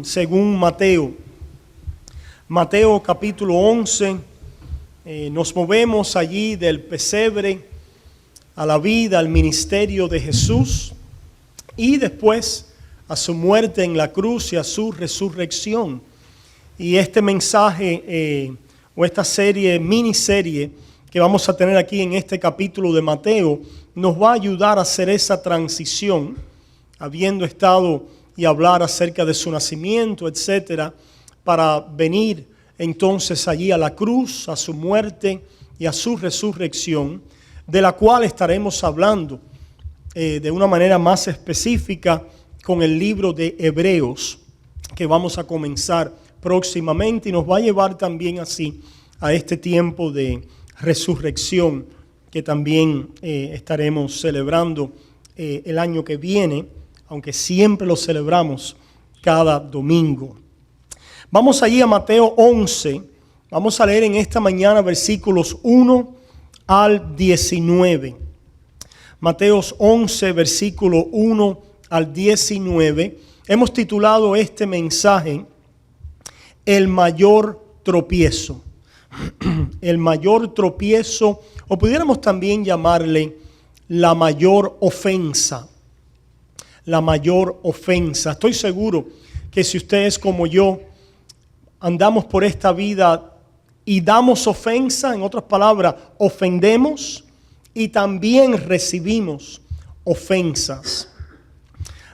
según Mateo. Mateo capítulo 11, nos movemos allí del pesebre a la vida, al ministerio de Jesús y después a su muerte en la cruz y a su resurrección. Y este mensaje o esta miniserie que vamos a tener aquí en este capítulo de Mateo nos va a ayudar a hacer esa transición, habiendo estado y hablar acerca de su nacimiento, etcétera, para venir entonces allí a la cruz, a su muerte y a su resurrección, de la cual estaremos hablando de una manera más específica con el libro de Hebreos, que vamos a comenzar próximamente y nos va a llevar también así a este tiempo de resurrección que también estaremos celebrando el año que viene, aunque siempre lo celebramos cada domingo. Vamos allí a Mateo 11, vamos a leer en esta mañana versículos 1 al 19. Mateo 11, versículo 1 al 19. Hemos titulado este mensaje El mayor tropiezo. El mayor tropiezo, o pudiéramos también llamarle la mayor ofensa. La mayor ofensa. Estoy seguro que si usted es como yo, andamos por esta vida y damos ofensa, en otras palabras, ofendemos y también recibimos ofensas.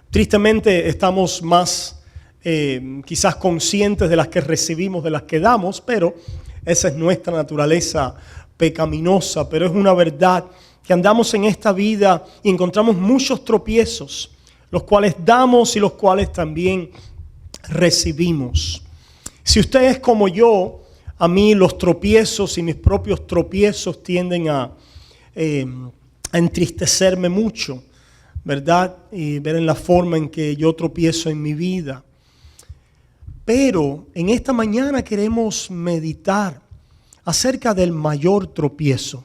Tristemente estamos más quizás conscientes de las que recibimos, de las que damos, pero esa es nuestra naturaleza pecaminosa. Pero es una verdad que andamos en esta vida y encontramos muchos tropiezos, los cuales damos y los cuales también recibimos. Si usted es como yo, a mí los tropiezos y mis propios tropiezos tienden a entristecerme mucho, ¿verdad? Y ver en la forma en que yo tropiezo en mi vida. Pero en esta mañana queremos meditar acerca del mayor tropiezo.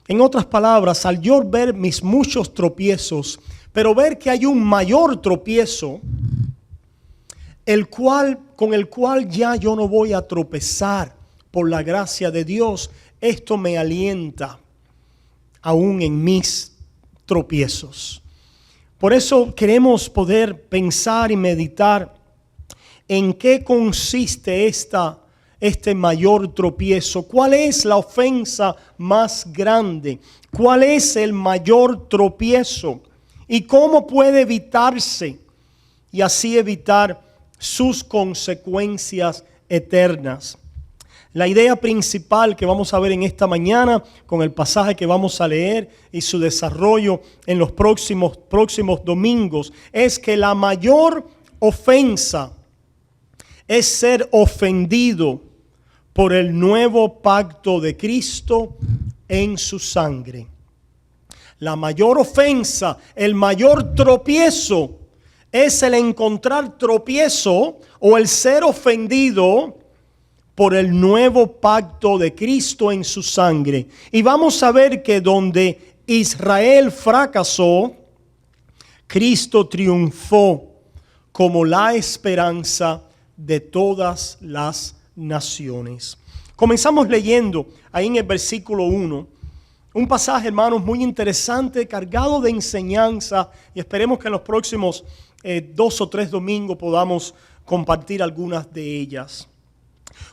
En otras palabras, al yo ver mis muchos tropiezos, pero ver que hay un mayor tropiezo, con el cual ya yo no voy a tropezar por la gracia de Dios, esto me alienta aún en mis tropiezos. Por eso queremos poder pensar y meditar en qué consiste este mayor tropiezo. ¿Cuál es la ofensa más grande? ¿Cuál es el mayor tropiezo? ¿Y cómo puede evitarse? Y así evitar sus consecuencias eternas. La idea principal que vamos a ver en esta mañana con el pasaje que vamos a leer y su desarrollo en los próximos domingos es que la mayor ofensa es ser ofendido por el nuevo pacto de Cristo en su sangre. La mayor ofensa, el mayor tropiezo es el encontrar tropiezo o el ser ofendido por el nuevo pacto de Cristo en su sangre. Y vamos a ver que donde Israel fracasó, Cristo triunfó como la esperanza de todas las naciones. Comenzamos leyendo ahí en el versículo 1. Un pasaje, hermanos, muy interesante, cargado de enseñanza, y esperemos que en los próximos 2 o 3 domingos podamos compartir algunas de ellas.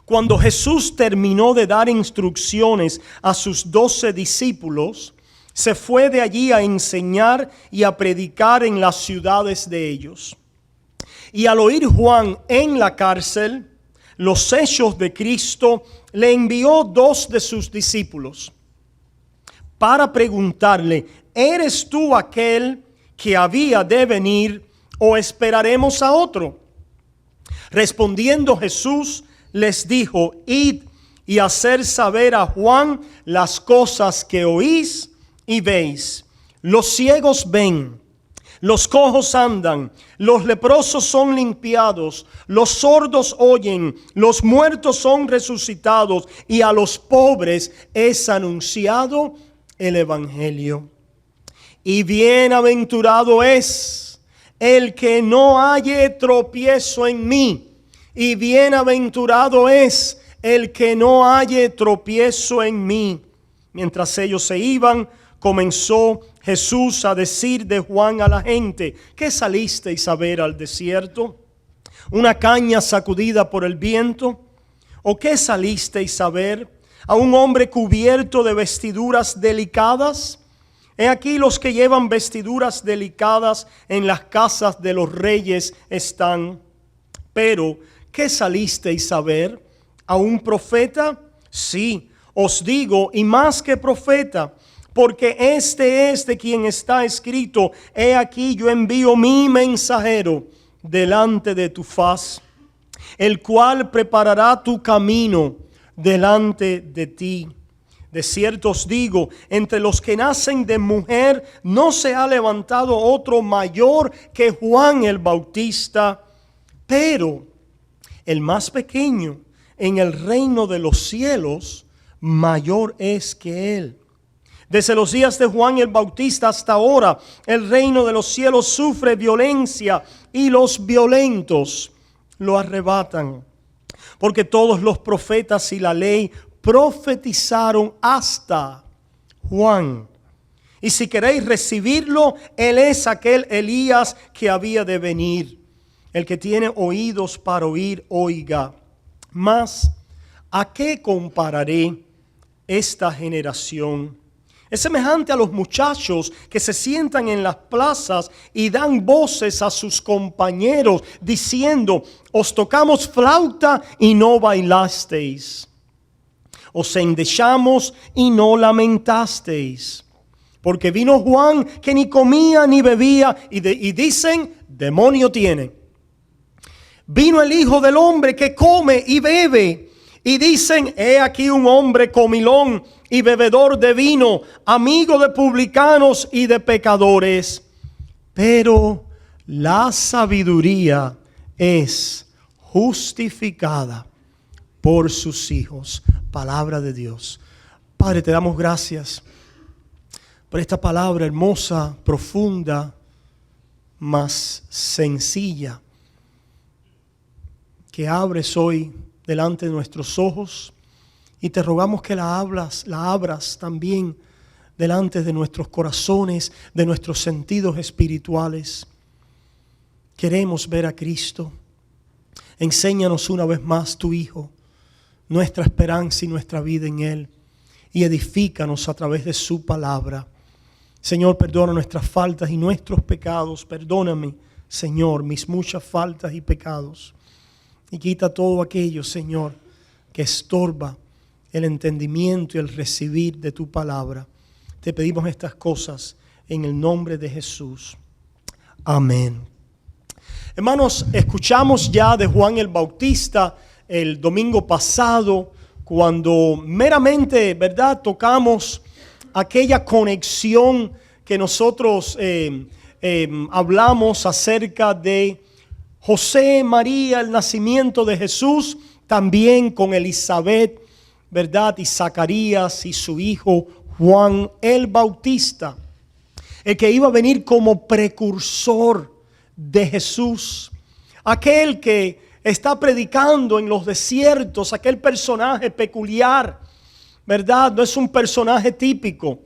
Cuando Jesús terminó de dar instrucciones a sus 12 discípulos, se fue de allí a enseñar y a predicar en las ciudades de ellos. Y al oír Juan en la cárcel los hechos de Cristo, le envió 2 de sus discípulos para preguntarle: ¿eres tú aquel que había de venir o esperaremos a otro? Respondiendo Jesús les dijo: id y hacer saber a Juan las cosas que oís y veis. Los ciegos ven, los cojos andan, los leprosos son limpiados, los sordos oyen, los muertos son resucitados y a los pobres es anunciado el evangelio. Y bienaventurado es el que no halle tropiezo en mí, y bienaventurado es el que no halle tropiezo en mí. Mientras ellos se iban, comenzó Jesús a decir de Juan a la gente: ¿qué salisteis a ver al desierto? ¿Una caña sacudida por el viento? ¿O qué salisteis a ver? ¿A un hombre cubierto de vestiduras delicadas? He aquí los que llevan vestiduras delicadas en las casas de los reyes están. Pero, ¿qué salisteis a ver? ¿A un profeta? Sí, os digo, y más que profeta, porque este es de quien está escrito: he aquí yo envío mi mensajero delante de tu faz, el cual preparará tu camino delante de ti. De cierto os digo, entre los que nacen de mujer no se ha levantado otro mayor que Juan el Bautista, pero el más pequeño en el reino de los cielos mayor es que él. Desde los días de Juan el Bautista hasta ahora, el reino de los cielos sufre violencia y los violentos lo arrebatan. Porque todos los profetas y la ley profetizaron hasta Juan. Y si queréis recibirlo, él es aquel Elías que había de venir. El que tiene oídos para oír, oiga. Mas, ¿a qué compararé esta generación? Es semejante a los muchachos que se sientan en las plazas y dan voces a sus compañeros diciendo: os tocamos flauta y no bailasteis, os endechamos y no lamentasteis. Porque vino Juan que ni comía ni bebía y dicen: demonio tiene. Vino el Hijo del Hombre que come y bebe y dicen: he aquí un hombre comilón y bebedor de vino, amigo de publicanos y de pecadores. Pero la sabiduría es justificada por sus hijos. Palabra de Dios. Padre, te damos gracias por esta palabra hermosa, profunda, mas sencilla, que abres hoy delante de nuestros ojos, y te rogamos que la abras también delante de nuestros corazones, de nuestros sentidos espirituales. Queremos ver a Cristo. Enséñanos una vez más tu Hijo, nuestra esperanza y nuestra vida en Él, y edifícanos a través de su palabra. Señor, perdona nuestras faltas y nuestros pecados. Perdóname, Señor, mis muchas faltas y pecados. Y quita todo aquello, Señor, que estorba el entendimiento y el recibir de tu palabra. Te pedimos estas cosas en el nombre de Jesús. Amén. Hermanos, escuchamos ya de Juan el Bautista el domingo pasado, cuando meramente, ¿verdad?, tocamos aquella conexión que nosotros hablamos acerca de José, María, el nacimiento de Jesús, también con Elizabeth, ¿verdad?, y Zacarías y su hijo Juan el Bautista, el que iba a venir como precursor de Jesús, aquel que está predicando en los desiertos, aquel personaje peculiar, ¿verdad? No es un personaje típico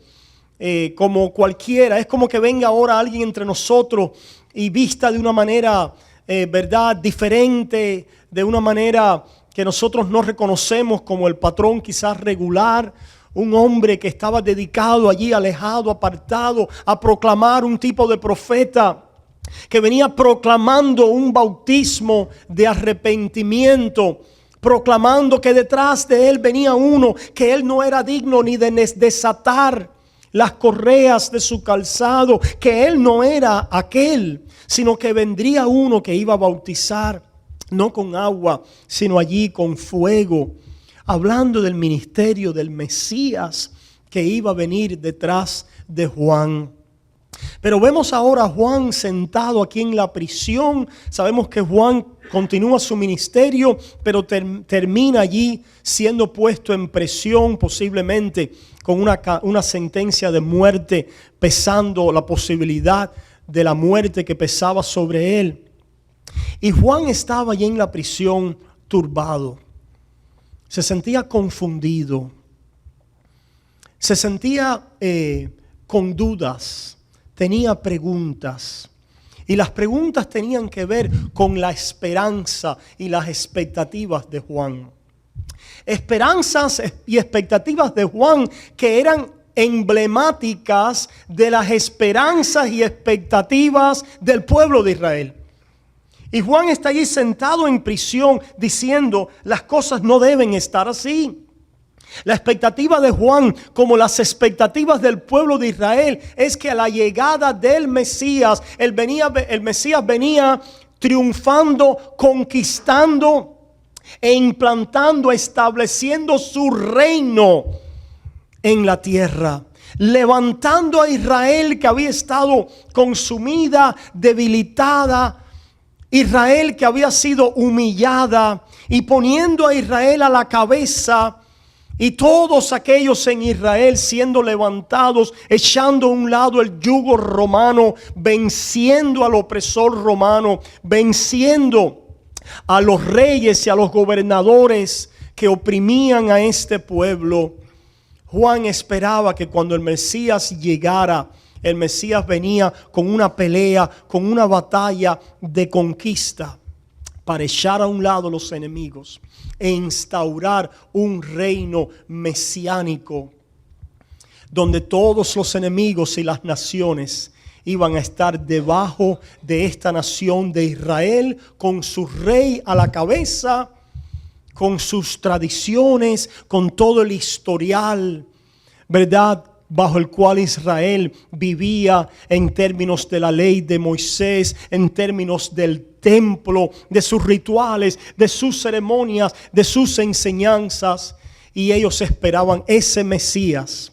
como cualquiera. Es como que venga ahora alguien entre nosotros y vista de una manera, ¿verdad?, diferente, de una manera que nosotros no reconocemos como el patrón quizás regular. Un hombre que estaba dedicado allí, alejado, apartado, a proclamar un tipo de profeta que venía proclamando un bautismo de arrepentimiento, proclamando que detrás de él venía uno que él no era digno ni de desatar las correas de su calzado, que él no era aquel, sino que vendría uno que iba a bautizar no con agua, sino allí con fuego, hablando del ministerio del Mesías que iba a venir detrás de Juan. Pero vemos ahora a Juan sentado aquí en la prisión. Sabemos que Juan continúa su ministerio, pero termina allí siendo puesto en prisión, posiblemente con una sentencia de muerte, pesando la posibilidad de la muerte que pesaba sobre él. Y Juan estaba allí en la prisión turbado. Se sentía confundido. Se sentía con dudas. Tenía preguntas. Y las preguntas tenían que ver con la esperanza y las expectativas de Juan. Esperanzas y expectativas de Juan que eran emblemáticas de las esperanzas y expectativas del pueblo de Israel. Y Juan está allí sentado en prisión diciendo, las cosas no deben estar así. La expectativa de Juan, como las expectativas del pueblo de Israel, es que a la llegada del Mesías, el Mesías venía triunfando, conquistando e implantando, estableciendo su reino en la tierra, levantando a Israel que había estado consumida, debilitada, Israel que había sido humillada, y poniendo a Israel a la cabeza, y todos aquellos en Israel siendo levantados, echando a un lado el yugo romano, venciendo al opresor romano, venciendo a los reyes y a los gobernadores que oprimían a este pueblo. Juan esperaba que cuando el Mesías llegara, el Mesías venía con una pelea, con una batalla de conquista para echar a un lado los enemigos e instaurar un reino mesiánico donde todos los enemigos y las naciones iban a estar debajo de esta nación de Israel, con su rey a la cabeza, con sus tradiciones, con todo el historial, ¿verdad?, bajo el cual Israel vivía en términos de la ley de Moisés, en términos del templo, de sus rituales, de sus ceremonias, de sus enseñanzas. Y ellos esperaban ese Mesías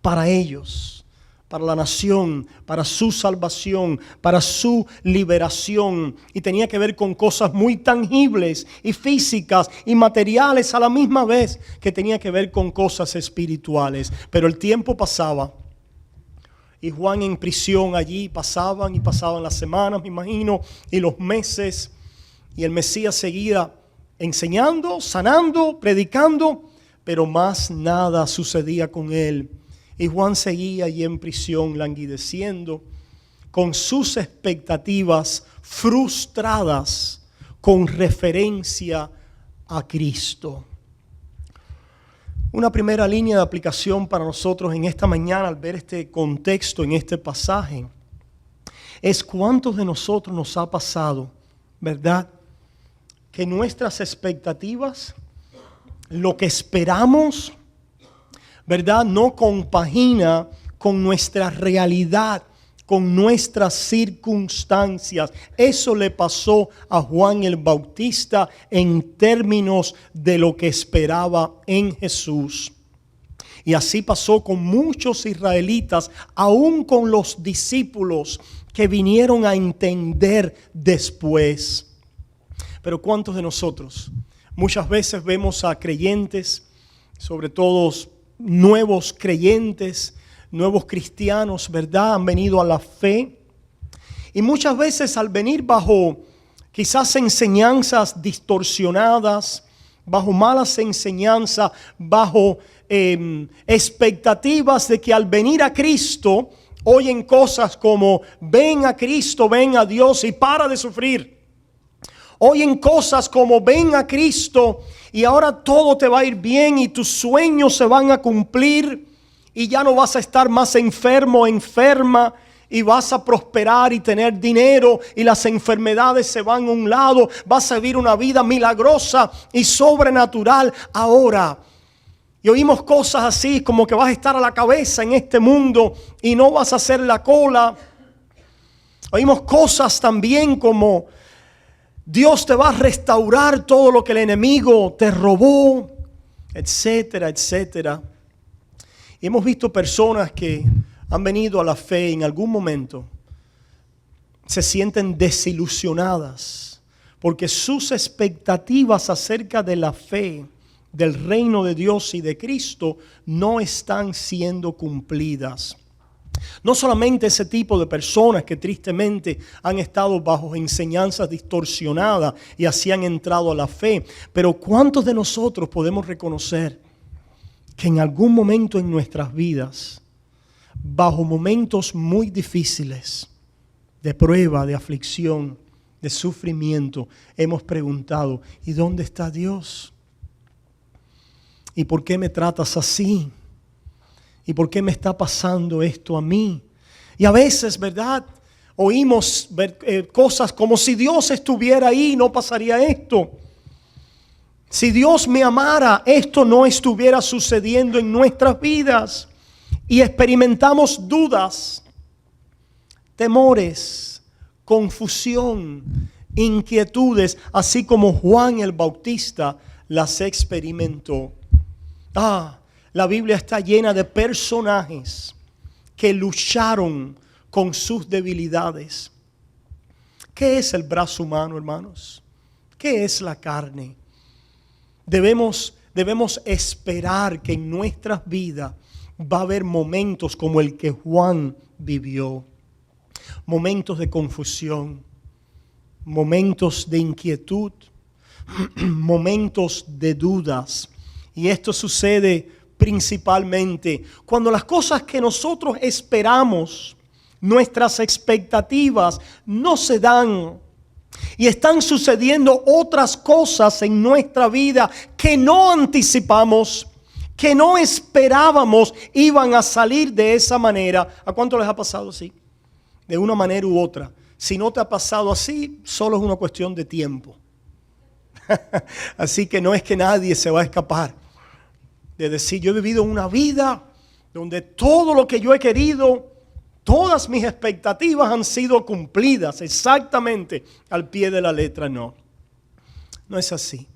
para ellos, para la nación, para su salvación, para su liberación. Y tenía que ver con cosas muy tangibles y físicas y materiales a la misma vez, que tenía que ver con cosas espirituales. Pero el tiempo pasaba y Juan en prisión allí, pasaban las semanas, me imagino, y los meses, y el Mesías seguía enseñando, sanando, predicando, pero más nada sucedía con él. Y Juan seguía allí en prisión, languideciendo, con sus expectativas frustradas con referencia a Cristo. Una primera línea de aplicación para nosotros en esta mañana al ver este contexto en este pasaje es cuántos de nosotros nos ha pasado, ¿verdad?, que nuestras expectativas, lo que esperamos, ¿verdad?, no compagina con nuestra realidad, con nuestras circunstancias. Eso le pasó a Juan el Bautista en términos de lo que esperaba en Jesús. Y así pasó con muchos israelitas, aún con los discípulos que vinieron a entender después. Pero ¿cuántos de nosotros? Muchas veces vemos a creyentes, sobre todo nuevos creyentes, nuevos cristianos, ¿verdad?, han venido a la fe. Y muchas veces al venir bajo quizás enseñanzas distorsionadas, bajo malas enseñanzas, bajo expectativas de que al venir a Cristo oyen cosas como ven a Cristo, ven a Dios y para de sufrir. Oyen cosas como ven a Cristo y ahora todo te va a ir bien y tus sueños se van a cumplir y ya no vas a estar más enfermo o enferma y vas a prosperar y tener dinero y las enfermedades se van a un lado. Vas a vivir una vida milagrosa y sobrenatural ahora. Y oímos cosas así como que vas a estar a la cabeza en este mundo y no vas a hacer la cola. Oímos cosas también como Dios te va a restaurar todo lo que el enemigo te robó, etcétera, etcétera. Y hemos visto personas que han venido a la fe en algún momento, se sienten desilusionadas porque sus expectativas acerca de la fe, del reino de Dios y de Cristo no están siendo cumplidas. No solamente ese tipo de personas que tristemente han estado bajo enseñanzas distorsionadas y así han entrado a la fe, pero ¿cuántos de nosotros podemos reconocer que en algún momento en nuestras vidas, bajo momentos muy difíciles, de prueba, de aflicción, de sufrimiento, hemos preguntado, ¿y dónde está Dios? ¿Y por qué me tratas así? ¿Y por qué me está pasando esto a mí? Y a veces, ¿verdad? Oímos cosas como si Dios estuviera ahí, no pasaría esto. Si Dios me amara, esto no estuviera sucediendo en nuestras vidas. Y experimentamos dudas, temores, confusión, inquietudes, así como Juan el Bautista las experimentó. La Biblia está llena de personajes que lucharon con sus debilidades. ¿Qué es el brazo humano, hermanos? ¿Qué es la carne? Debemos esperar que en nuestras vidas va a haber momentos como el que Juan vivió. Momentos de confusión, momentos de inquietud, momentos de dudas. Y esto sucede principalmente cuando las cosas que nosotros esperamos, nuestras expectativas, no se dan. Y están sucediendo otras cosas en nuestra vida que no anticipamos, que no esperábamos iban a salir de esa manera. ¿A cuánto les ha pasado así? De una manera u otra. Si no te ha pasado así, solo es una cuestión de tiempo. Así que no es que nadie se va a escapar de decir, yo he vivido una vida donde todo lo que yo he querido, todas mis expectativas han sido cumplidas exactamente al pie de la letra. No es así.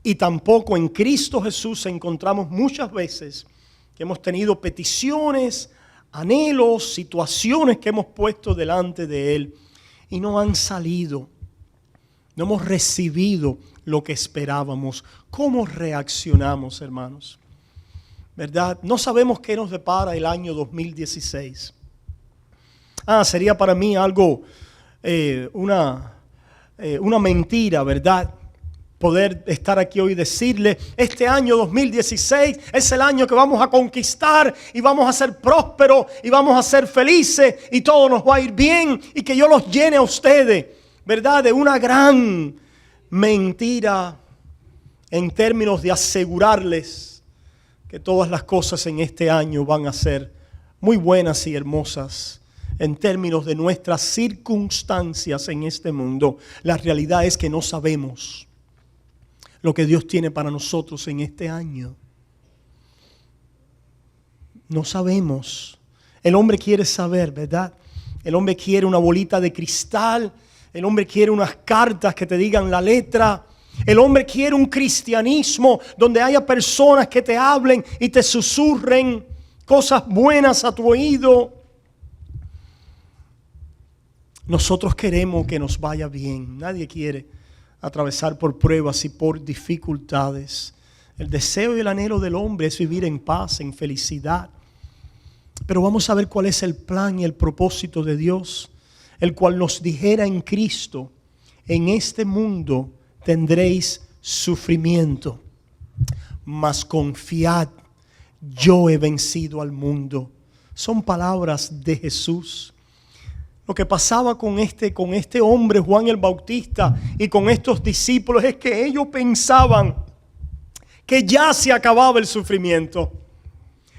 Y tampoco en Cristo Jesús encontramos muchas veces que hemos tenido peticiones, anhelos, situaciones que hemos puesto delante de Él y no han salido. No hemos recibido lo que esperábamos. ¿Cómo reaccionamos, hermanos? ¿Verdad? No sabemos qué nos depara el año 2016. Sería para mí algo, una mentira, ¿verdad? Poder estar aquí hoy y decirle, este año 2016 es el año que vamos a conquistar y vamos a ser prósperos y vamos a ser felices y todo nos va a ir bien y que yo los llene a ustedes, ¿verdad? De una gran mentira en términos de asegurarles que todas las cosas en este año van a ser muy buenas y hermosas en términos de nuestras circunstancias en este mundo. La realidad es que no sabemos lo que Dios tiene para nosotros en este año. No sabemos. El hombre quiere saber, ¿verdad? El hombre quiere una bolita de cristal. El hombre quiere unas cartas que te digan la letra. El hombre quiere un cristianismo donde haya personas que te hablen y te susurren cosas buenas a tu oído. Nosotros queremos que nos vaya bien. Nadie quiere atravesar por pruebas y por dificultades. El deseo y el anhelo del hombre es vivir en paz, en felicidad. Pero vamos a ver cuál es el plan y el propósito de Dios, el cual nos dijera en Cristo, en este mundo tendréis sufrimiento, mas confiad, yo he vencido al mundo. Son palabras de Jesús. Lo que pasaba con este hombre, Juan el Bautista, y con estos discípulos es que ellos pensaban que ya se acababa el sufrimiento,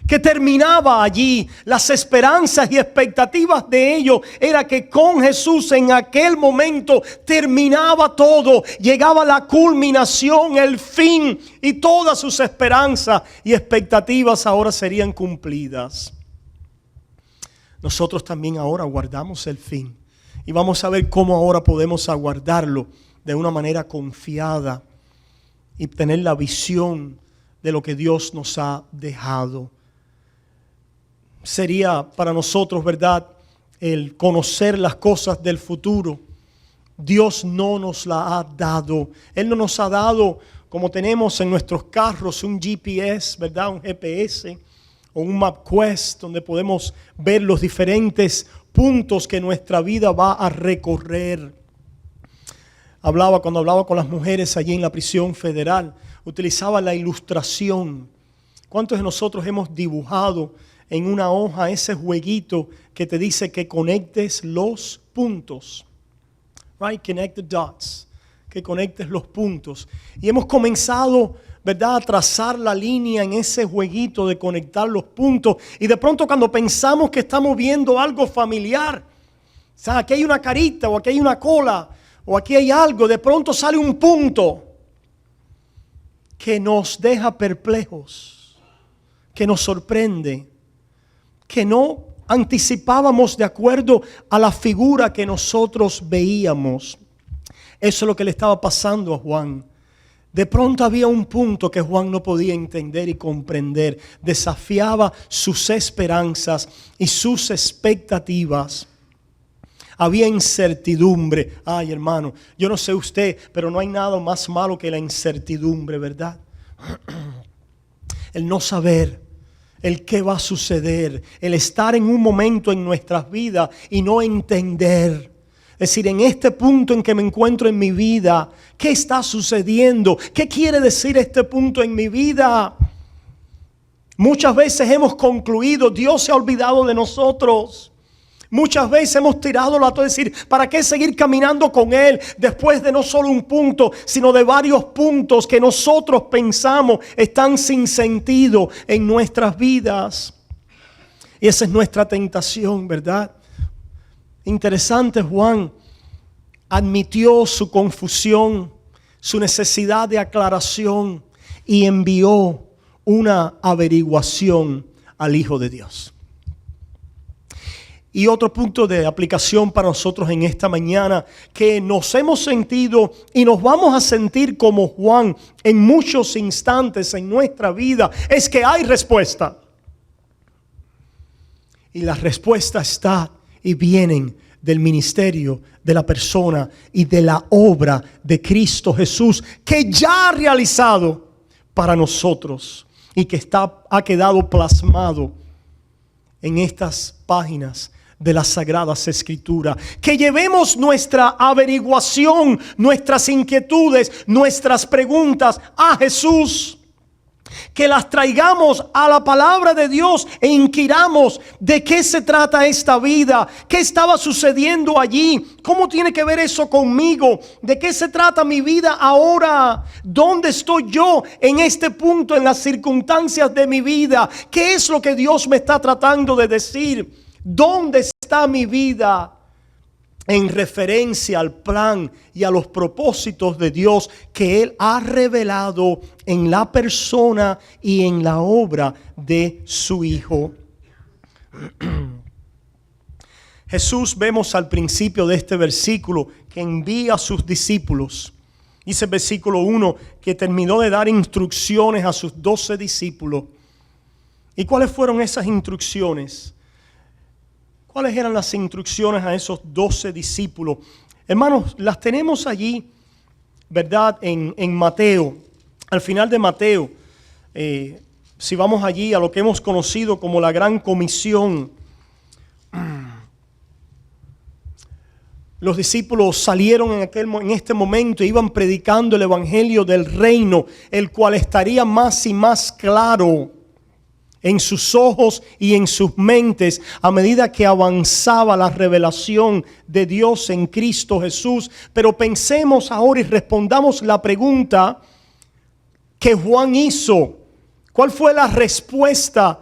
que terminaba allí. Las esperanzas y expectativas de ellos era que con Jesús en aquel momento terminaba todo, llegaba la culminación, el fin, y todas sus esperanzas y expectativas ahora serían cumplidas. Nosotros también ahora aguardamos el fin y vamos a ver cómo ahora podemos aguardarlo de una manera confiada y tener la visión de lo que Dios nos ha dejado. Sería para nosotros, ¿verdad?, el conocer las cosas del futuro. Dios no nos la ha dado. Él no nos ha dado, como tenemos en nuestros carros, un GPS, ¿verdad?, un GPS, o un MapQuest donde podemos ver los diferentes puntos que nuestra vida va a recorrer. Cuando hablaba con las mujeres allí en la prisión federal, utilizaba la ilustración. ¿Cuántos de nosotros hemos dibujado en una hoja ese jueguito que te dice que conectes los puntos? Right? Connect the dots. Que conectes los puntos. Y hemos comenzado, ¿verdad?, a trazar la línea en ese jueguito de conectar los puntos. Y de pronto cuando pensamos que estamos viendo algo familiar, o sea, aquí hay una carita o aquí hay una cola o aquí hay algo, de pronto sale un punto que nos deja perplejos, que nos sorprende, que no anticipábamos de acuerdo a la figura que nosotros veíamos. Eso es lo que le estaba pasando a Juan. De pronto había un punto que Juan no podía entender y comprender. Desafiaba sus esperanzas y sus expectativas. Había incertidumbre. Ay, hermano, yo no sé usted, pero no hay nada más malo que la incertidumbre, ¿verdad? El no saber, el qué va a suceder, el estar en un momento en nuestras vidas y no entender. Es decir, en este punto en que me encuentro en mi vida, ¿qué está sucediendo? ¿Qué quiere decir este punto en mi vida? Muchas veces hemos concluido, Dios se ha olvidado de nosotros. Muchas veces hemos tirado la toalla, es decir, ¿para qué seguir caminando con Él después de no solo un punto, sino de varios puntos que nosotros pensamos están sin sentido en nuestras vidas? Y esa es nuestra tentación, ¿verdad? Interesante, Juan admitió su confusión, su necesidad de aclaración y envió una averiguación al Hijo de Dios. Y otro punto de aplicación para nosotros en esta mañana, que nos hemos sentido y nos vamos a sentir como Juan en muchos instantes en nuestra vida, es que hay respuesta. Y la respuesta está y vienen del ministerio, de la persona y de la obra de Cristo Jesús, que ya ha realizado para nosotros y que ha quedado plasmado en estas páginas de las Sagradas Escrituras. Que llevemos nuestra averiguación, nuestras inquietudes, nuestras preguntas a Jesús. Que las traigamos a la palabra de Dios e inquiramos de qué se trata esta vida, qué estaba sucediendo allí, cómo tiene que ver eso conmigo, de qué se trata mi vida ahora, dónde estoy yo en este punto, en las circunstancias de mi vida, qué es lo que Dios me está tratando de decir, dónde está mi vida en referencia al plan y a los propósitos de Dios que Él ha revelado en la persona y en la obra de su Hijo. Jesús, vemos al principio de este versículo que envía a sus discípulos. Dice el versículo 1 que terminó de dar instrucciones a sus 12 discípulos. ¿Y cuáles fueron esas instrucciones? ¿Cuáles eran las instrucciones a esos 12 discípulos? Hermanos, las tenemos allí, ¿verdad? En Mateo, al final de Mateo. Si vamos allí a lo que hemos conocido como la Gran Comisión. Los discípulos salieron en este momento e iban predicando el evangelio del reino, el cual estaría más y más claro en sus ojos y en sus mentes a medida que avanzaba la revelación de Dios en Cristo Jesús. Pero pensemos ahora y respondamos la pregunta que Juan hizo. ¿Cuál fue la respuesta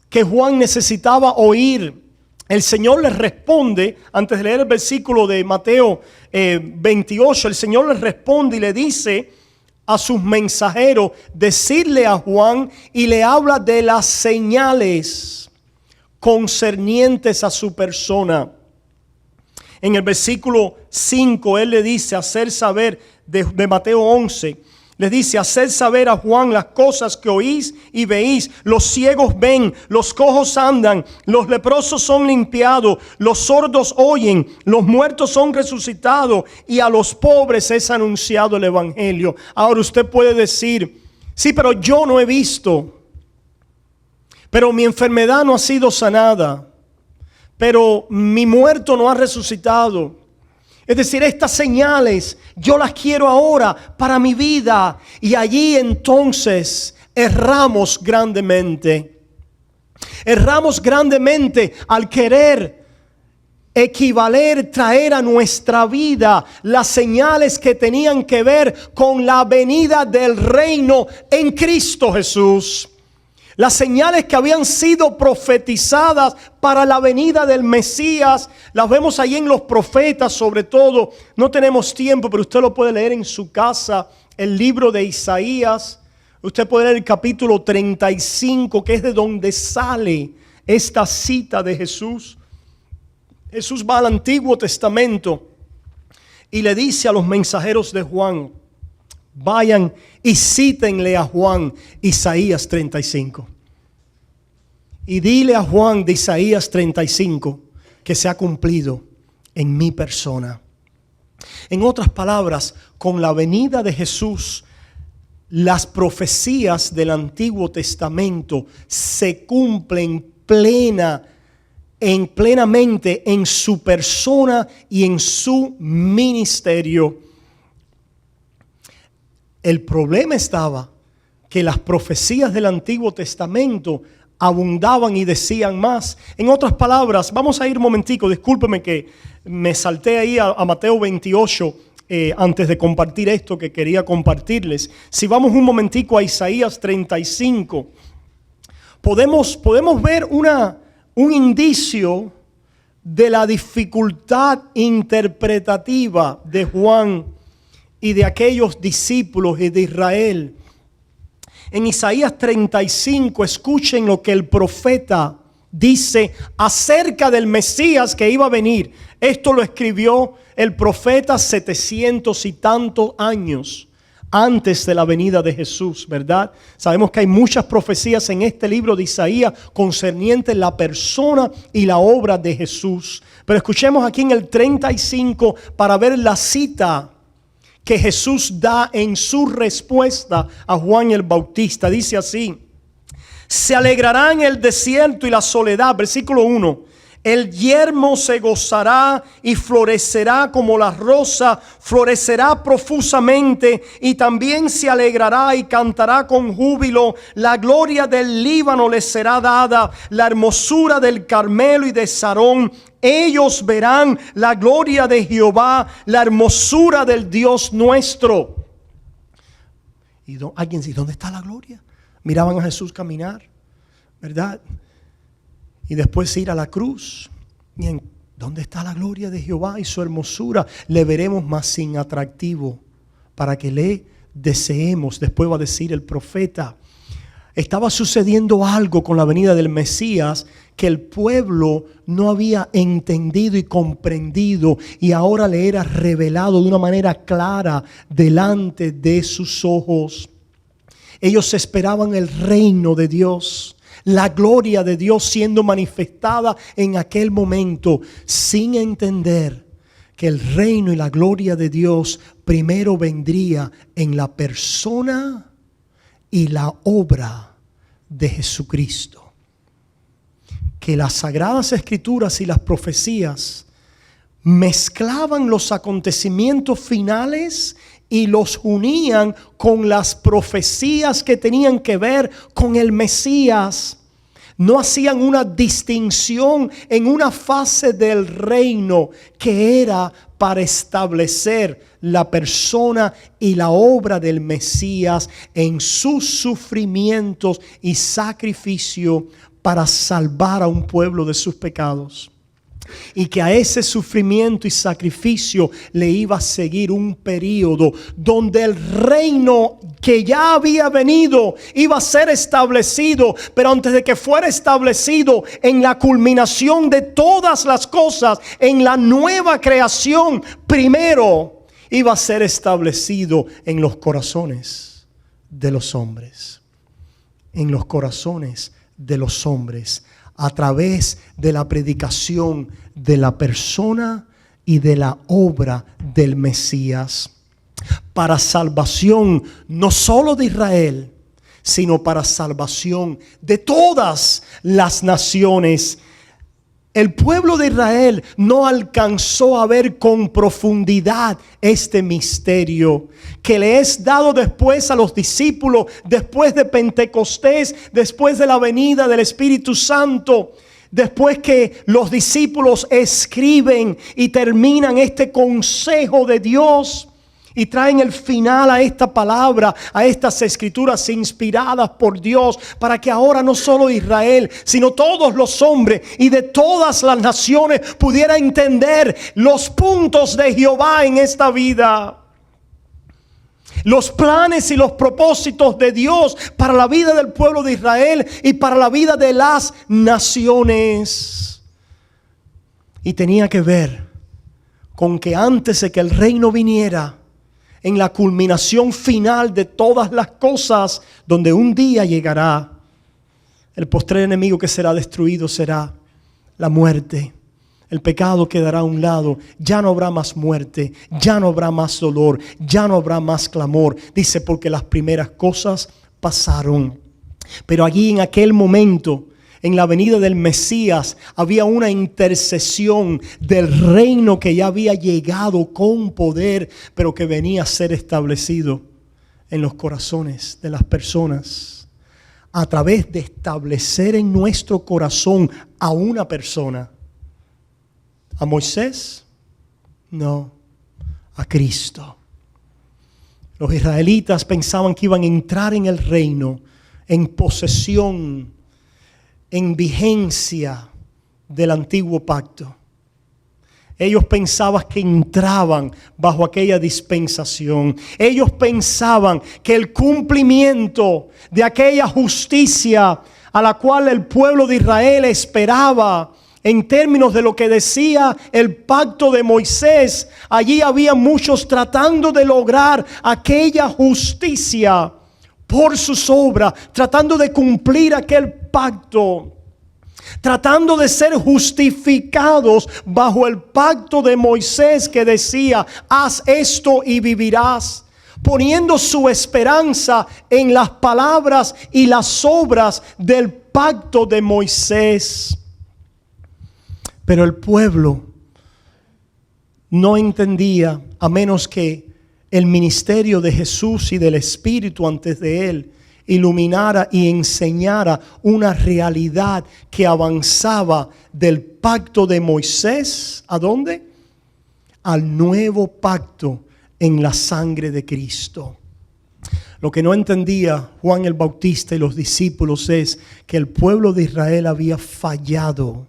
que Juan necesitaba oír? El Señor les responde, antes de leer el versículo de Mateo 28, el Señor les responde y le dice a sus mensajeros, decirle a Juan, y le habla de las señales concernientes a su persona. En el versículo 5, Él le dice, hacer saber, de Mateo 11, les dice, hacer saber a Juan las cosas que oís y veís. Los ciegos ven, los cojos andan, los leprosos son limpiados, los sordos oyen, los muertos son resucitados y a los pobres es anunciado el evangelio. Ahora usted puede decir, sí, pero yo no he visto. pero mi enfermedad no ha sido sanada, pero mi muerto no ha resucitado. Es decir, estas señales yo las quiero ahora para mi vida. Y allí entonces erramos grandemente. Erramos grandemente al querer equivaler, traer a nuestra vida las señales que tenían que ver con la venida del reino en Cristo Jesús. Las señales que habían sido profetizadas para la venida del Mesías, las vemos ahí en los profetas sobre todo. No tenemos tiempo, pero usted lo puede leer en su casa, el libro de Isaías. Usted puede leer el capítulo 35, que es de donde sale esta cita de Jesús. Jesús va al Antiguo Testamento y le dice a los mensajeros de Juan: vayan y cítenle a Juan Isaías 35. Y dile a Juan de Isaías 35 que se ha cumplido en mi persona. En otras palabras, con la venida de Jesús, las profecías del Antiguo Testamento se cumplen plenamente en su persona y en su ministerio. El problema estaba que las profecías del Antiguo Testamento abundaban y decían más. En otras palabras, vamos a ir un momentico, discúlpeme que me salté ahí a Mateo 28 antes de compartir esto que quería compartirles. Si vamos un momentico a Isaías 35, podemos ver un indicio de la dificultad interpretativa de Juan y de aquellos discípulos y de Israel. En Isaías 35, escuchen lo que el profeta dice acerca del Mesías que iba a venir. Esto lo escribió el profeta 700 y tantos años antes de la venida de Jesús, ¿verdad? Sabemos que hay muchas profecías en este libro de Isaías concernientes la persona y la obra de Jesús. Pero escuchemos aquí en el 35 para ver la cita que Jesús da en su respuesta a Juan el Bautista. Dice así: se alegrará en el desierto y la soledad. Versículo 1. El yermo se gozará y florecerá como la rosa, florecerá profusamente y también se alegrará y cantará con júbilo. La gloria del Líbano le será dada, la hermosura del Carmelo y de Sarón. Ellos verán la gloria de Jehová, la hermosura del Dios nuestro. Y alguien dice: ¿dónde está la gloria? Miraban a Jesús caminar, ¿verdad? Y después ir a la cruz. ¿Y dónde está la gloria de Jehová y su hermosura? Le veremos más sin atractivo para que le deseemos. Después va a decir el profeta. Estaba sucediendo algo con la venida del Mesías que el pueblo no había entendido y comprendido, y ahora le era revelado de una manera clara delante de sus ojos. Ellos esperaban el reino de Dios, la gloria de Dios siendo manifestada en aquel momento, sin entender que el reino y la gloria de Dios primero vendría en la persona y la obra de Jesucristo. Que las Sagradas Escrituras y las profecías mezclaban los acontecimientos finales y los unían con las profecías que tenían que ver con el Mesías. No hacían una distinción en una fase del reino que era para establecer la persona y la obra del Mesías en sus sufrimientos y sacrificio para salvar a un pueblo de sus pecados. Y que a ese sufrimiento y sacrificio le iba a seguir un periodo donde el reino que ya había venido iba a ser establecido. Pero antes de que fuera establecido, en la culminación de todas las cosas, en la nueva creación, primero iba a ser establecido en los corazones de los hombres. En los corazones de los hombres, a través de la predicación de la persona y de la obra del Mesías, para salvación no solo de Israel, sino para salvación de todas las naciones. El pueblo de Israel no alcanzó a ver con profundidad este misterio que le es dado después a los discípulos, después de Pentecostés, después de la venida del Espíritu Santo, después que los discípulos escriben y terminan este consejo de Dios y traen el final a esta palabra, a estas escrituras inspiradas por Dios, para que ahora no solo Israel, sino todos los hombres y de todas las naciones pudieran entender los puntos de Jehová en esta vida. Los planes y los propósitos de Dios para la vida del pueblo de Israel y para la vida de las naciones. Y tenía que ver con que antes de que el reino viniera, en la culminación final de todas las cosas, donde un día llegará, el postrer enemigo que será destruido será la muerte. El pecado quedará a un lado. Ya no habrá más muerte, ya no habrá más dolor, ya no habrá más clamor. Dice, porque las primeras cosas pasaron. Pero allí en aquel momento, en la venida del Mesías, había una intercesión del reino que ya había llegado con poder, pero que venía a ser establecido en los corazones de las personas. A través de establecer en nuestro corazón a una persona. ¿A Moisés? No, a Cristo. Los israelitas pensaban que iban a entrar en el reino, en posesión, en vigencia del antiguo pacto. Ellos pensaban que entraban bajo aquella dispensación. Ellos pensaban que el cumplimiento de aquella justicia a la cual el pueblo de Israel esperaba, en términos de lo que decía el pacto de Moisés, allí había muchos tratando de lograr aquella justicia por sus obras, tratando de cumplir aquel pacto, tratando de ser justificados bajo el pacto de Moisés que decía, haz esto y vivirás, poniendo su esperanza en las palabras y las obras del pacto de Moisés. Pero el pueblo no entendía, a menos que el ministerio de Jesús y del Espíritu antes de él iluminara y enseñara una realidad que avanzaba del pacto de Moisés. ¿A dónde? Al nuevo pacto en la sangre de Cristo. Lo que no entendía Juan el Bautista y los discípulos es que el pueblo de Israel había fallado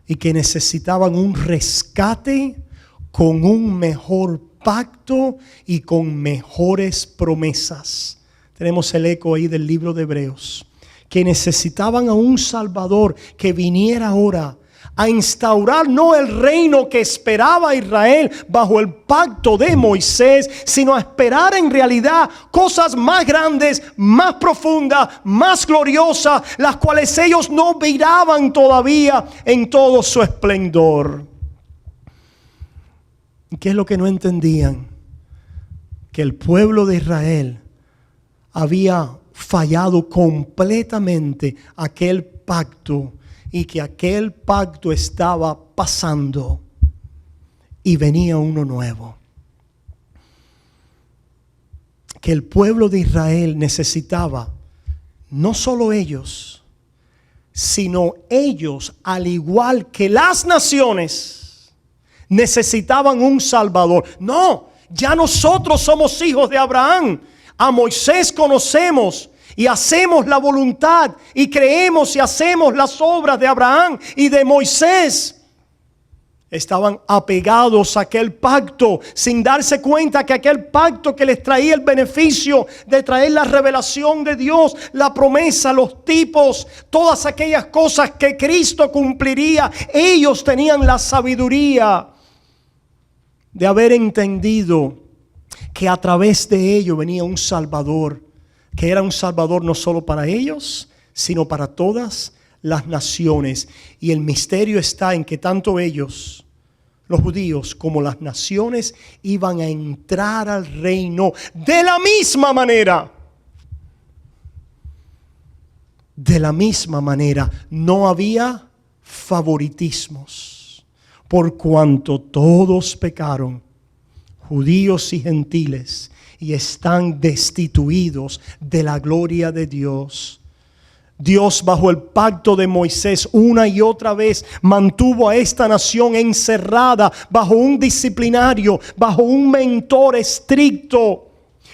y que necesitaban un rescate con un mejor pacto y con mejores promesas. Tenemos el eco ahí del libro de Hebreos, que necesitaban a un Salvador que viniera ahora a instaurar no el reino que esperaba Israel bajo el pacto de Moisés, sino a esperar en realidad cosas más grandes, más profundas, más gloriosas, las cuales ellos no miraban todavía en todo su esplendor. ¿Qué es lo que no entendían? Que el pueblo de Israel había fallado completamente aquel pacto y que aquel pacto estaba pasando y venía uno nuevo. Que el pueblo de Israel necesitaba, no solo ellos, sino ellos, al igual que las naciones, necesitaban un Salvador. No, ya nosotros somos hijos de Abraham. A Moisés conocemos y hacemos la voluntad y creemos y hacemos las obras de Abraham y de Moisés. Estaban apegados a aquel pacto sin darse cuenta que aquel pacto que les traía el beneficio de traer la revelación de Dios, la promesa, los tipos, todas aquellas cosas que Cristo cumpliría, ellos tenían la sabiduría de haber entendido que a través de ello venía un Salvador, que era un Salvador no solo para ellos, sino para todas las naciones. Y el misterio está en que tanto ellos, los judíos, como las naciones, iban a entrar al reino de la misma manera. De la misma manera, no había favoritismos, por cuanto todos pecaron, judíos y gentiles, y están destituidos de la gloria de Dios. Dios, bajo el pacto de Moisés, una y otra vez mantuvo a esta nación encerrada bajo un disciplinario, bajo un mentor estricto,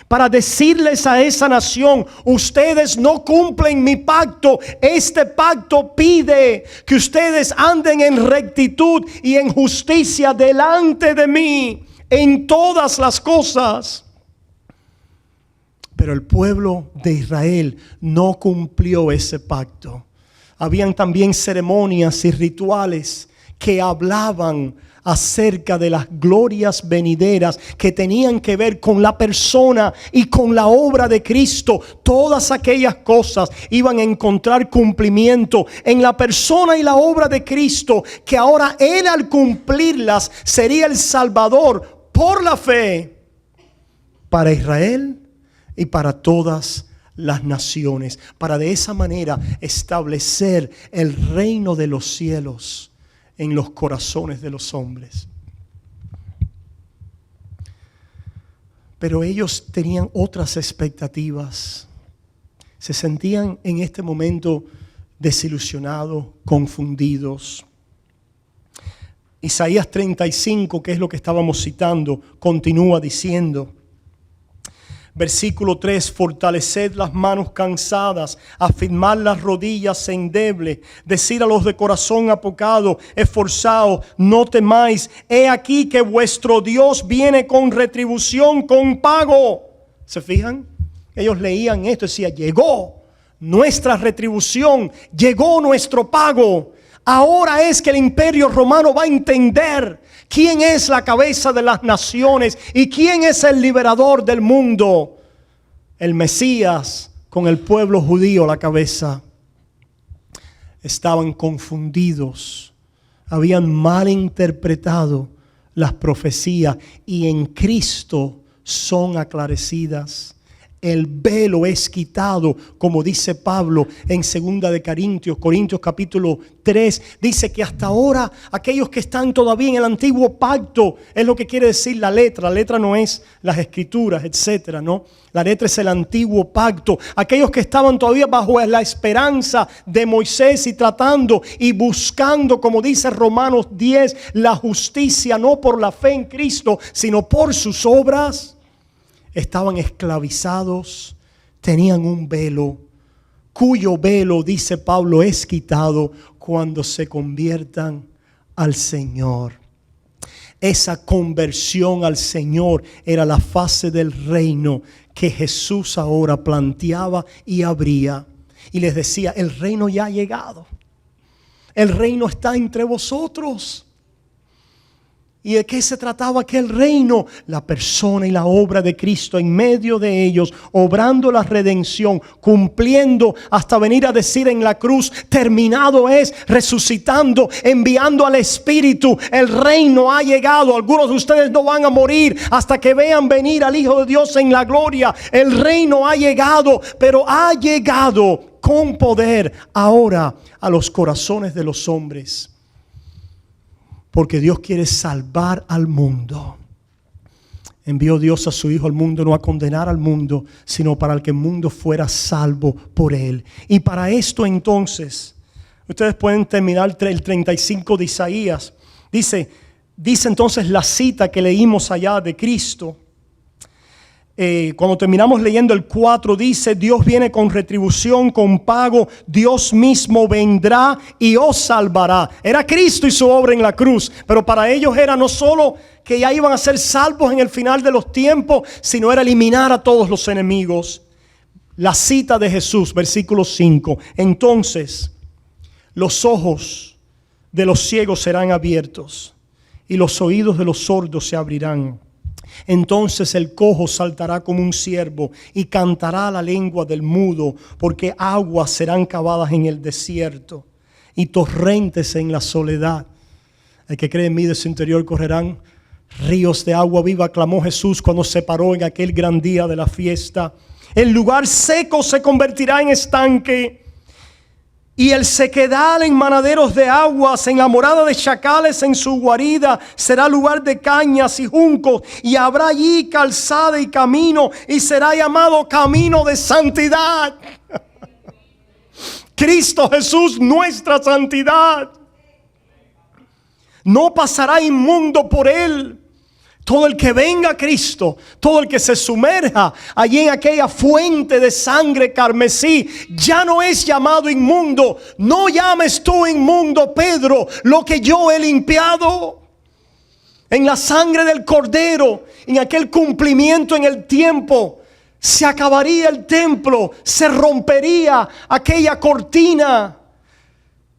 para decirles a esa nación: ustedes no cumplen mi pacto. Este pacto pide que ustedes anden en rectitud y en justicia delante de mí en todas las cosas. Pero el pueblo de Israel no cumplió ese pacto. Habían también ceremonias y rituales que hablaban acerca de las glorias venideras que tenían que ver con la persona y con la obra de Cristo. Todas aquellas cosas iban a encontrar cumplimiento en la persona y la obra de Cristo, que ahora Él, al cumplirlas, sería el Salvador por la fe para Israel y para todas las naciones, para de esa manera establecer el reino de los cielos en los corazones de los hombres. Pero ellos tenían otras expectativas. Se sentían en este momento desilusionados, confundidos. Isaías 35, que es lo que estábamos citando, continúa diciendo, versículo 3: fortaleced las manos cansadas, afirmad las rodillas endebles, decid a los de corazón apocado, esforzaos, no temáis, he aquí que vuestro Dios viene con retribución, con pago. ¿Se fijan? Ellos leían esto y decían: llegó nuestra retribución, llegó nuestro pago. Ahora es que el imperio romano va a entender quién es la cabeza de las naciones y quién es el liberador del mundo. El Mesías, con el pueblo judío a la cabeza. Estaban confundidos, habían malinterpretado las profecías, y en Cristo son aclarecidas. El velo es quitado, como dice Pablo en 2 de Corintios capítulo 3. Dice que hasta ahora aquellos que están todavía en el antiguo pacto, es lo que quiere decir la letra. La letra no es las escrituras, etcétera, ¿no? La letra es el antiguo pacto. Aquellos que estaban todavía bajo la esperanza de Moisés y tratando y buscando, como dice Romanos 10, la justicia no por la fe en Cristo, sino por sus obras. Estaban esclavizados, tenían un velo, cuyo velo, dice Pablo, es quitado cuando se conviertan al Señor. Esa conversión al Señor era la fase del reino que Jesús ahora planteaba y abría. Y les decía: el reino ya ha llegado. El reino está entre vosotros. ¿Y de qué se trataba aquel reino? La persona y la obra de Cristo en medio de ellos, obrando la redención, cumpliendo hasta venir a decir en la cruz: terminado es, resucitando, enviando al Espíritu. El reino ha llegado. Algunos de ustedes no van a morir hasta que vean venir al Hijo de Dios en la gloria. El reino ha llegado, pero ha llegado con poder ahora a los corazones de los hombres. Porque Dios quiere salvar al mundo. Envió Dios a su Hijo al mundo no a condenar al mundo, sino para que el mundo fuera salvo por Él. Y para esto entonces, ustedes pueden terminar el 35 de Isaías. Dice entonces la cita que leímos allá de Cristo. Cuando terminamos leyendo el 4, dice: Dios viene con retribución, con pago. Dios mismo vendrá y os salvará. Era Cristo y su obra en la cruz. Pero para ellos era no solo que ya iban a ser salvos en el final de los tiempos, sino era eliminar a todos los enemigos. La cita de Jesús, versículo 5. Entonces los ojos de los ciegos serán abiertos y los oídos de los sordos se abrirán. Entonces el cojo saltará como un ciervo y cantará la lengua del mudo, porque aguas serán cavadas en el desierto y torrentes en la soledad. El que cree en mí, de su interior correrán ríos de agua viva, clamó Jesús cuando se paró en aquel gran día de la fiesta. El lugar seco se convertirá en estanque Y el sequedal en manaderos de aguas, en la morada de chacales en su guarida, será lugar de cañas y juncos, y habrá allí calzada y camino, y será llamado camino de santidad. Cristo Jesús, nuestra santidad. No pasará inmundo por él. Todo el que venga a Cristo, todo el que se sumerja allí en aquella fuente de sangre carmesí, ya no es llamado inmundo. No llames tú inmundo, Pedro, lo que yo he limpiado. En la sangre del Cordero, en aquel cumplimiento en el tiempo, se acabaría el templo, se rompería aquella cortina.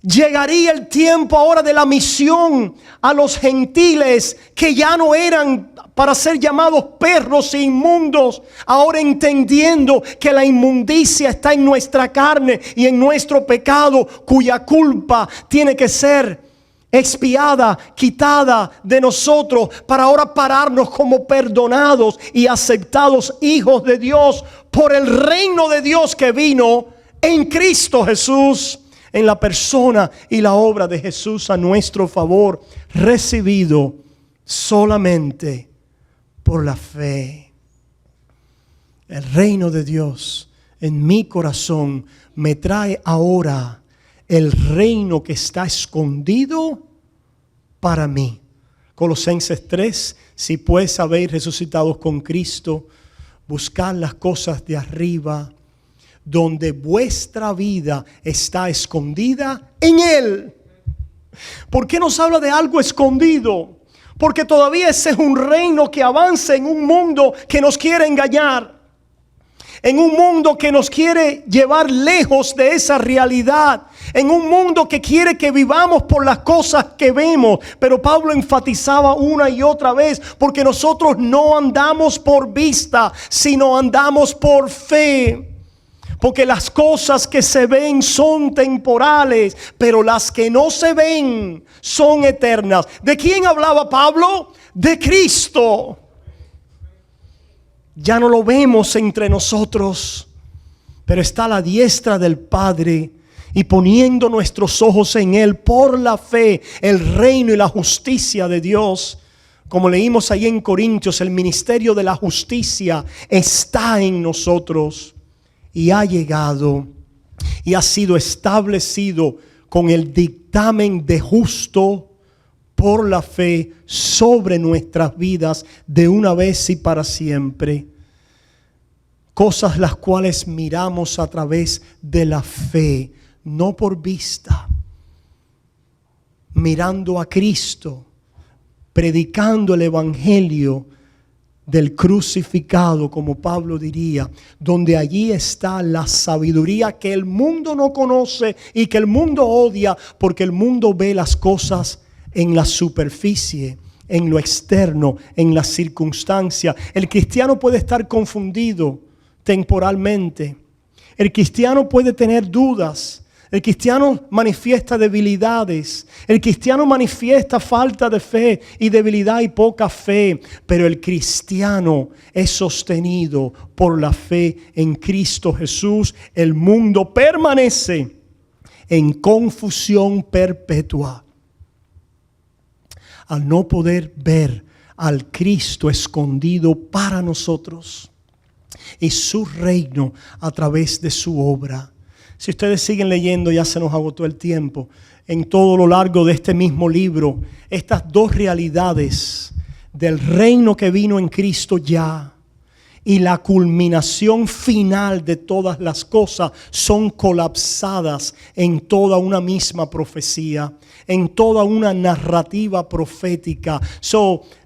Llegaría el tiempo ahora de la misión a los gentiles que ya no eran para ser llamados perros e inmundos. Ahora entendiendo que la inmundicia está en nuestra carne y en nuestro pecado, cuya culpa tiene que ser expiada, quitada de nosotros, para ahora pararnos como perdonados y aceptados hijos de Dios por el reino de Dios que vino en Cristo Jesús. En la persona y la obra de Jesús a nuestro favor, recibido solamente por la fe. El reino de Dios en mi corazón me trae ahora el reino que está escondido para mí. Colosenses 3, si pues habéis resucitado con Cristo, buscad las cosas de arriba, donde vuestra vida está escondida en Él. ¿Por qué nos habla de algo escondido? Porque todavía ese es un reino que avanza en un mundo que nos quiere engañar, en un mundo que nos quiere llevar lejos de esa realidad, en un mundo que quiere que vivamos por las cosas que vemos. Pero Pablo enfatizaba una y otra vez, porque nosotros no andamos por vista, sino andamos por fe. Porque las cosas que se ven son temporales, pero las que no se ven son eternas. ¿De quién hablaba Pablo? De Cristo. Ya no lo vemos entre nosotros, pero está a la diestra del Padre, y poniendo nuestros ojos en Él por la fe, el reino y la justicia de Dios. Como leímos ahí en Corintios, el ministerio de la justicia está en nosotros. Y ha llegado y ha sido establecido con el dictamen de justo por la fe sobre nuestras vidas de una vez y para siempre. Cosas las cuales miramos a través de la fe, no por vista. Mirando a Cristo, predicando el evangelio del crucificado, como Pablo diría, donde allí está la sabiduría que el mundo no conoce y que el mundo odia, porque el mundo ve las cosas en la superficie, en lo externo, en las circunstancias. El cristiano puede estar confundido temporalmente. El cristiano puede tener dudas. El cristiano manifiesta debilidades. El cristiano manifiesta falta de fe y debilidad y poca fe. Pero el cristiano es sostenido por la fe en Cristo Jesús. El mundo permanece en confusión perpetua al no poder ver al Cristo escondido para nosotros y su reino a través de su obra. Si ustedes siguen leyendo, ya se nos agotó el tiempo. En todo lo largo de este mismo libro, estas dos realidades del reino que vino en Cristo ya y la culminación final de todas las cosas son colapsadas en toda una misma profecía, en toda una narrativa profética.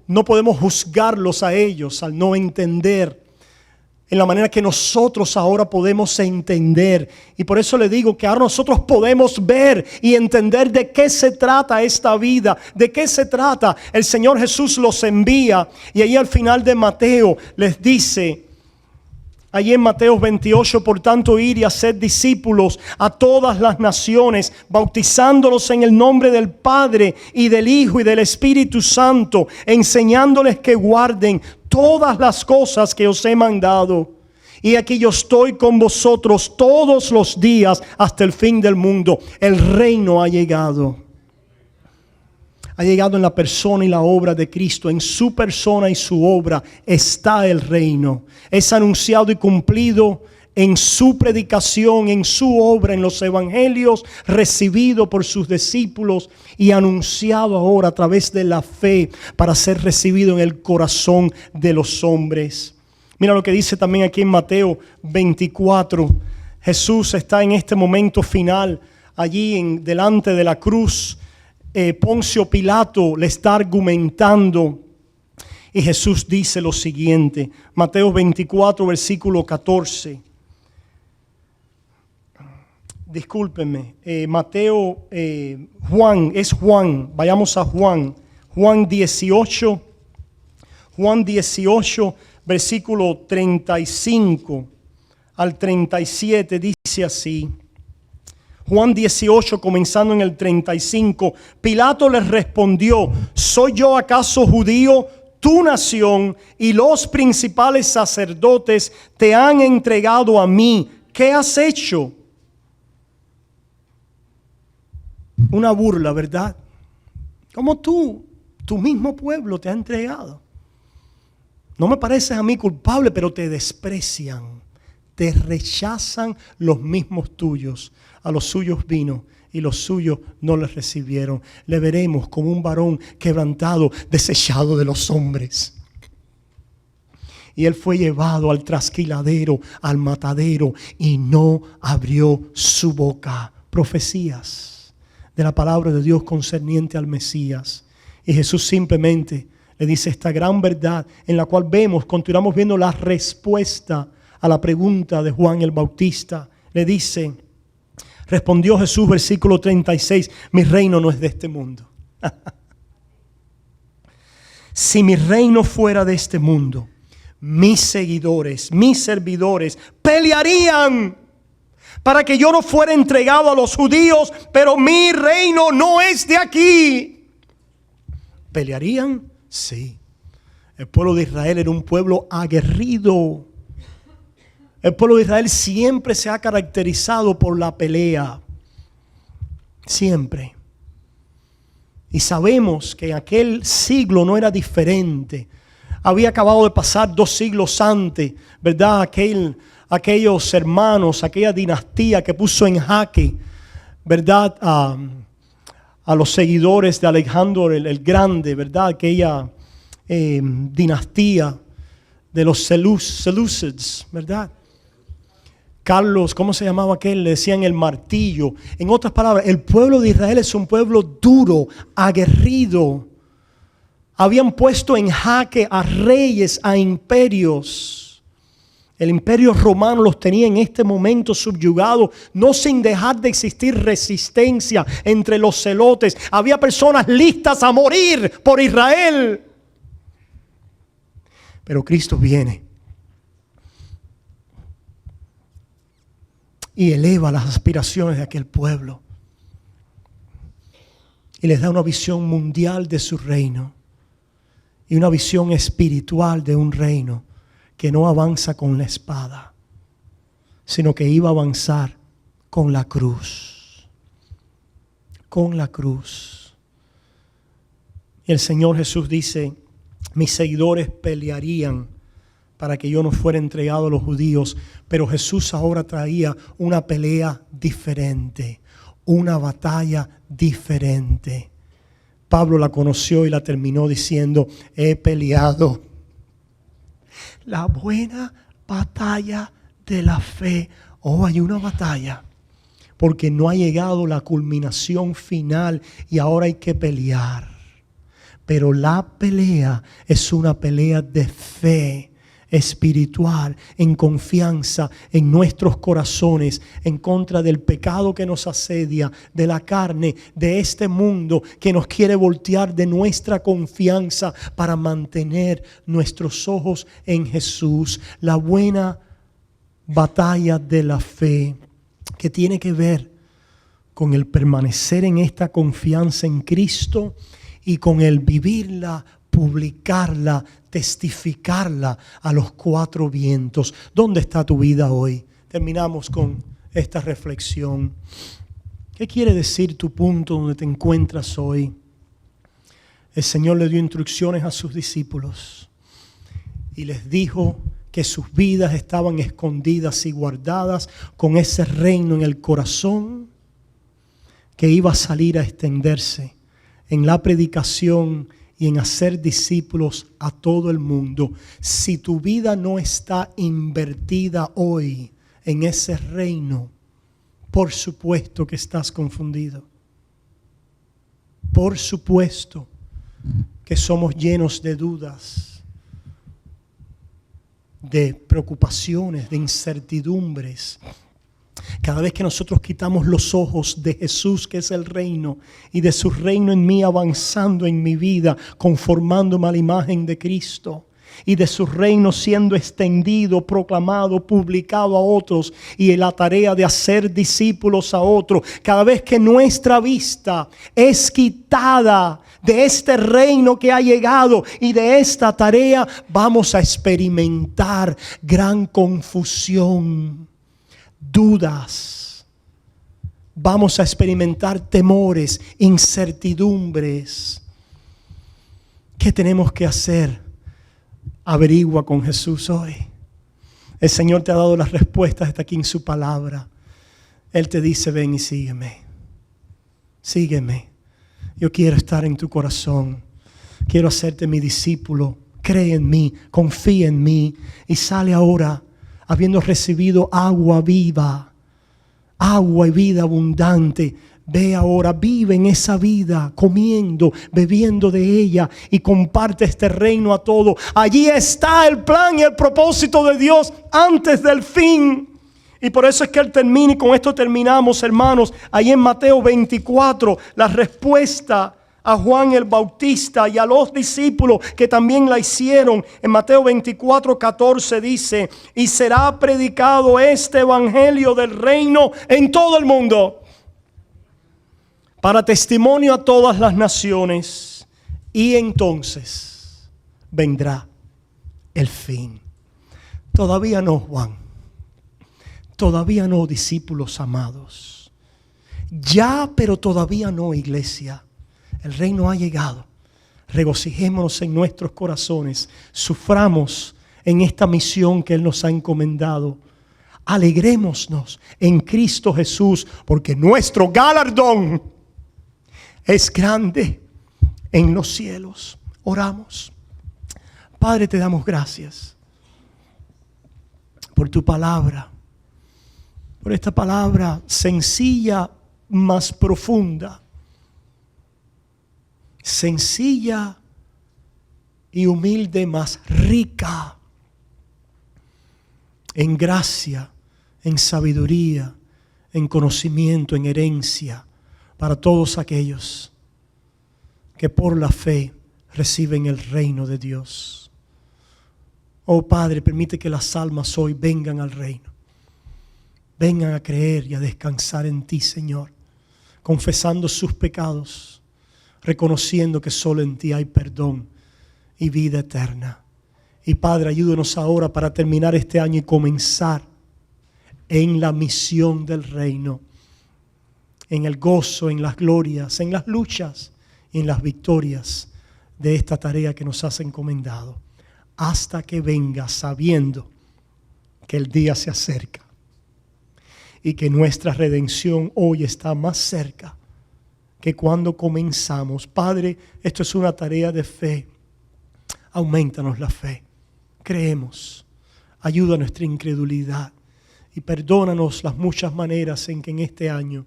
No podemos juzgarlos a ellos al no entender en la manera que nosotros ahora podemos entender. Y por eso le digo que ahora nosotros podemos ver y entender de qué se trata esta vida, de qué se trata. El Señor Jesús los envía, y ahí al final de Mateo les dice, allí en Mateo 28, por tanto, ir y hacer discípulos a todas las naciones, bautizándolos en el nombre del Padre y del Hijo y del Espíritu Santo, enseñándoles que guarden todas las cosas que os he mandado. Y aquí yo estoy con vosotros todos los días hasta el fin del mundo. El reino ha llegado. Ha llegado en la persona y la obra de Cristo. En su persona y su obra está el reino. Es anunciado y cumplido en su predicación, en su obra, en los evangelios, recibido por sus discípulos y anunciado ahora a través de la fe para ser recibido en el corazón de los hombres. Mira lo que dice también aquí en Mateo 24. Jesús está en este momento final, allí delante de la cruz. Poncio Pilato le está argumentando y Jesús dice lo siguiente. Mateo 24, versículo 14. Discúlpenme, Juan, vayamos a Juan 18, versículo 35 al 37, dice así. Juan 18, comenzando en el 35, Pilato les respondió: ¿soy yo acaso judío? Tu nación y los principales sacerdotes te han entregado a mí. ¿Qué has hecho? Una burla, ¿verdad? Como tu mismo pueblo te ha entregado. No me pareces a mí culpable, pero te desprecian, te rechazan los mismos tuyos. A los suyos vino y los suyos no les recibieron. Le veremos como un varón quebrantado, desechado de los hombres. Y él fue llevado al trasquiladero, al matadero, y no abrió su boca. Profecías de la palabra de Dios concerniente al Mesías. Y Jesús simplemente le dice esta gran verdad en la cual continuamos viendo la respuesta a la pregunta de Juan el Bautista. Le dice, respondió Jesús, versículo 36, mi reino no es de este mundo. Si mi reino fuera de este mundo, mis seguidores, mis servidores pelearían para que yo no fuera entregado a los judíos, pero mi reino no es de aquí. ¿Pelearían? Sí. El pueblo de Israel era un pueblo aguerrido. El pueblo de Israel siempre se ha caracterizado por la pelea. Siempre. Y sabemos que en aquel siglo no era diferente. Había acabado de pasar 2 siglos antes, ¿verdad? Aquellos hermanos, aquella dinastía que puso en jaque, ¿verdad? A los seguidores de Alejandro el Grande, ¿verdad? Aquella dinastía de los Seleucids, ¿verdad? Carlos, ¿cómo se llamaba aquel? Le decían el martillo. En otras palabras, el pueblo de Israel es un pueblo duro, aguerrido. Habían puesto en jaque a reyes, a imperios. El imperio romano los tenía en este momento subyugados, no sin dejar de existir resistencia entre los celotes. Había personas listas a morir por Israel. Pero Cristo viene y eleva las aspiraciones de aquel pueblo y les da una visión mundial de su reino y una visión espiritual de un reino que no avanza con la espada, sino que iba a avanzar con la cruz. Con la cruz. Y el Señor Jesús dice, mis seguidores pelearían para que yo no fuera entregado a los judíos. Pero Jesús ahora traía una pelea diferente, una batalla diferente. Pablo la conoció y la terminó diciendo, he peleado la buena batalla de la fe. Oh, hay una batalla, porque no ha llegado la culminación final y ahora hay que pelear. Pero la pelea es una pelea de fe espiritual, en confianza en nuestros corazones, en contra del pecado que nos asedia, de la carne, de este mundo que nos quiere voltear de nuestra confianza para mantener nuestros ojos en Jesús. La buena batalla de la fe, que tiene que ver con el permanecer en esta confianza en Cristo y con el vivirla publicarla, testificarla a los cuatro vientos. ¿Dónde está tu vida hoy? Terminamos con esta reflexión. ¿Qué quiere decir tu punto donde te encuentras hoy? El Señor le dio instrucciones a sus discípulos y les dijo que sus vidas estaban escondidas y guardadas con ese reino en el corazón que iba a salir a extenderse en la predicación y en hacer discípulos a todo el mundo. Si tu vida no está invertida hoy en ese reino, por supuesto que estás confundido. Por supuesto que somos llenos de dudas, de preocupaciones, de incertidumbres. Cada vez que nosotros quitamos los ojos de Jesús, que es el reino, y de su reino en mí, avanzando en mi vida, conformándome a la imagen de Cristo, y de su reino siendo extendido, proclamado, publicado a otros, y en la tarea de hacer discípulos a otros. Cada vez que nuestra vista es quitada de este reino que ha llegado y de esta tarea, vamos a experimentar gran confusión, dudas. Vamos a experimentar temores, incertidumbres. ¿Qué tenemos que hacer? Averigua con Jesús hoy. El Señor te ha dado las respuestas, está aquí en su palabra. Él te dice: ven y sígueme. Sígueme. Yo quiero estar en tu corazón. Quiero hacerte mi discípulo. Cree en mí, confía en mí. Y sale ahora habiendo recibido agua viva, agua y vida abundante. Ve ahora, vive en esa vida, comiendo, bebiendo de ella, y comparte este reino a todos. Allí está el plan y el propósito de Dios antes del fin. Y por eso es que Él termina, y con esto terminamos, hermanos, ahí en Mateo 24, la respuesta a Juan el Bautista y a los discípulos que también la hicieron. En Mateo 24, 14 dice: y será predicado este evangelio del reino en todo el mundo, para testimonio a todas las naciones, y entonces vendrá el fin. Todavía no, Juan. Todavía no, discípulos amados. Ya, pero todavía no, iglesia. El reino ha llegado. Regocijémonos en nuestros corazones. Suframos en esta misión que Él nos ha encomendado. Alegrémonos en Cristo Jesús, porque nuestro galardón es grande en los cielos. Oramos. Padre, te damos gracias por tu palabra, por esta palabra sencilla, más profunda, sencilla y humilde, más rica en gracia, en sabiduría, en conocimiento, en herencia, para todos aquellos que por la fe reciben el reino de Dios. Oh Padre, permite que las almas hoy vengan al reino. Vengan a creer y a descansar en ti, Señor, confesando sus pecados, reconociendo que solo en ti hay perdón y vida eterna. Y Padre, ayúdanos ahora para terminar este año y comenzar en la misión del reino, en el gozo, en las glorias, en las luchas y en las victorias de esta tarea que nos has encomendado, hasta que venga, sabiendo que el día se acerca y que nuestra redención hoy está más cerca que cuando comenzamos. Padre, esto es una tarea de fe. Aumentanos la fe. Creemos. Ayuda a nuestra incredulidad y perdónanos las muchas maneras en que en este año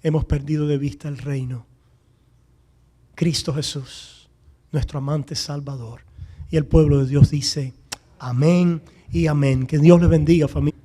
hemos perdido de vista el reino. Cristo Jesús, nuestro amante Salvador. Y el pueblo de Dios dice: amén y amén. Que Dios les bendiga, familia.